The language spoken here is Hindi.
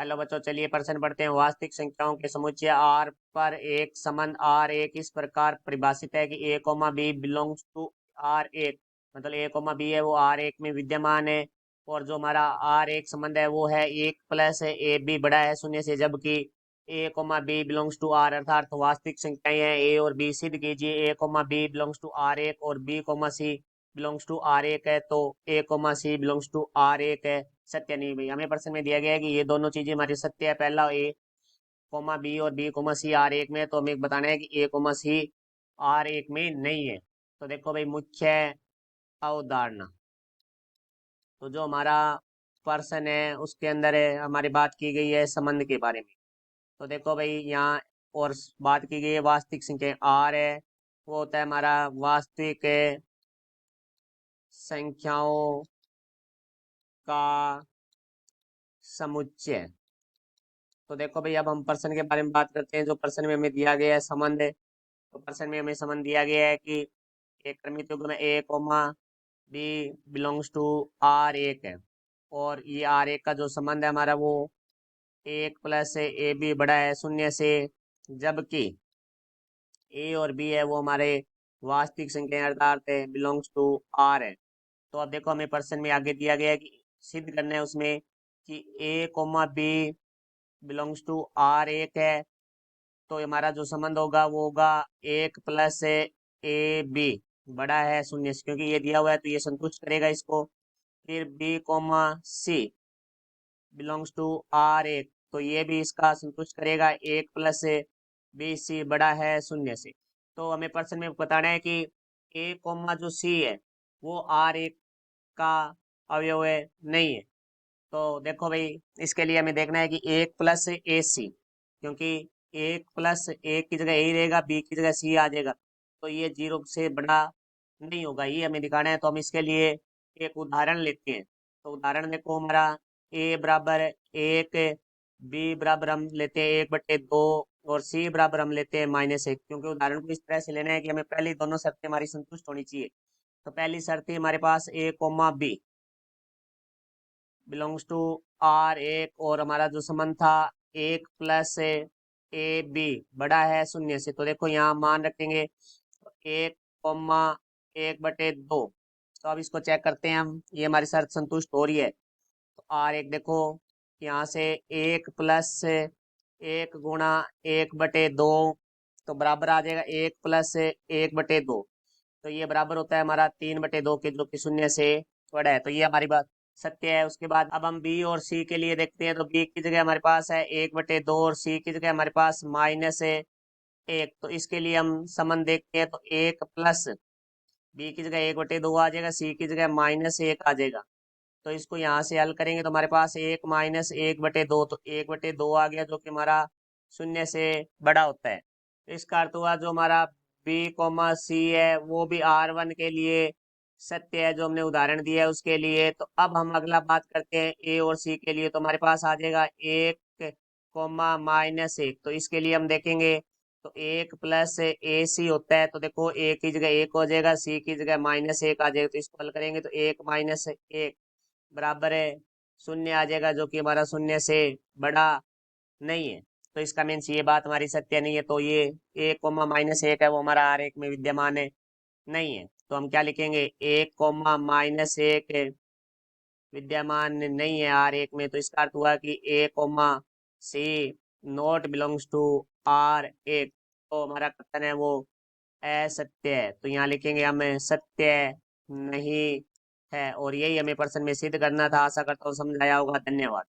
हेलो बच्चों, चलिए प्रश्न पढ़ते हैं। वास्तविक संख्याओं के समुच्चय आर पर एक संबंध आर एक इस प्रकार परिभाषित है कि a comma b belongs to R एक, मतलब ए कोमा बी है वो आर एक में विद्यमान है। और जो हमारा आर एक संबंध है वो है एक प्लस है ए बी बड़ा है शून्य से, जबकि a comma b belongs to R अर्थात वास्तविक संख्याएं हैं ए और बी। सिद्ध कीजिए a comma b belongs to R एक और b comma C belongs to R एक है, तो a comma C belongs to R एक है। सत्य नहीं भाई, हमें प्रश्न में दिया गया है कि ये दोनों चीजें हमारी सत्य है। पहला ए कोमा बी और बी कोमा सी आर एक में है, तो हमें बताना है कि ए कोमा सी आर एक में नहीं है। तो देखो भाई, मुख्य अवधारणा, तो जो हमारा प्रश्न है उसके अंदर है हमारी बात की गई है संबंध के बारे में। तो देखो भाई यहाँ और बात की गई है वास्तविक संख्या आर है, वो होता है हमारा वास्तविक संख्याओं का समुच्चय। तो देखो भाई, अब हम प्रश्न के बारे में बात करते हैं। जो प्रश्न में हमें दिया गया है संबंध है, तो प्रश्न में हमें संबंध दिया गया है कि एक क्रमित युग्म में a comma b belongs to R एक है, और ये आर एक का जो संबंध है हमारा वो एक प्लस ए बी बड़ा है शून्य से, जबकि ए और बी है वो हमारे वास्तविक संख्या अर्थात बिलोंग्स टू आर है। तो अब देखो, हमें प्रश्न में आगे दिया गया है कि सिद्ध करना है उसमें कि a comma b belongs to R एक है। तो हमारा जो संबंध होगा वो होगा एक प्लस ए बी बड़ा है शून्य से, क्योंकि ये दिया हुआ है तो ये संतुष्ट करेगा इसको। फिर B comma C belongs to R एक, तो ये भी इसका संतुष्ट करेगा, एक प्लस बी सी बड़ा है शून्य से। तो हमें प्रश्न में बताना है कि ए कोमा जो सी है वो आर एक का अवयव है, नहीं है। तो देखो भाई, इसके लिए हमें देखना है कि एक प्लस ए सी, क्योंकि एक प्लस एक की जगह ए रहेगा, बी की जगह सी आ जाएगा, तो ये जीरो से बड़ा नहीं होगा, ये हमें दिखाना है। तो हम इसके लिए एक उदाहरण लेते हैं। तो उदाहरण देखो, हमारा ए बराबर एक, बी बराबर हम लेते हैं एक बटे दो, और सी बराबर हम लेते हैं माइनस एक, क्योंकि उदाहरण को इस तरह से लेना है कि हमें पहली दोनों शर्तें हमारी संतुष्ट होनी चाहिए। तो पहली शर्त है हमारे पास a comma b belongs to R एक, और हमारा जो संबंध था एक प्लस ए बी बड़ा है शून्य से। तो देखो यहाँ मान रखेंगे एक कोमा एक बटे दो। तो अब इसको चेक करते हैं हम, ये हमारी शर्त संतुष्ट हो रही है। तो आर एक देखो, यहाँ से एक प्लस एक गुणा एक बटे दो, तो बराबर आ जाएगा एक प्लस एक बटे दो। तो ये बराबर होता है हमारा तीन बटे दो के, जो कि शून्य से बड़ा है। तो ये हमारी बात सत्य है। उसके बाद अब हम बी और सी के लिए देखते हैं। तो बी की जगह हमारे पास है एक बटे दो, और सी की जगह हमारे पास माइनस है एक। तो इसके लिए हम संबंध देखते हैं। तो एक प्लस बी की जगह एक बटे दो आ जाएगा, सी की जगह माइनस एक आ जाएगा। तो इसको यहाँ से हल करेंगे तो हमारे पास एक माइनस एक बटे दो, तो एक बटे दो आ गया, जो कि हमारा शून्य से बड़ा होता है। तो इसका अर्थ हुआ जो हमारा बी कोमा सी है वो भी आर वन के लिए सत्य है, जो हमने उदाहरण दिया है उसके लिए। तो अब हम अगला बात करते हैं ए और सी के लिए। तो हमारे पास आ जाएगा एक कोमा माइनस एक, तो इसके लिए हम देखेंगे। तो एक प्लस ए सी होता है, तो देखो ए की जगह एक हो जाएगा, सी की जगह माइनस एक आ जाएगा। तो इसको हल करेंगे तो एक माइनस एक बराबर है शून्य आ जाएगा, जो कि हमारा शून्य से बड़ा नहीं है। तो इसका मीन्स ये बात हमारी सत्य नहीं है। तो ये एक कोमा माइनस एक है वो हमारा आर एक में विद्यमान है, नहीं है। तो हम क्या लिखेंगे, एक कोमा माइनस एक विद्यमान नहीं है आर एक में। तो इसका अर्थ हुआ कि a comma c not belongs to R एक, तो हमारा कथन है वो असत्य है। तो यहाँ लिखेंगे हमें सत्य नहीं है, और यही हमें प्रश्न में सिद्ध करना था। आशा करता हूँ समझ आया होगा। धन्यवाद।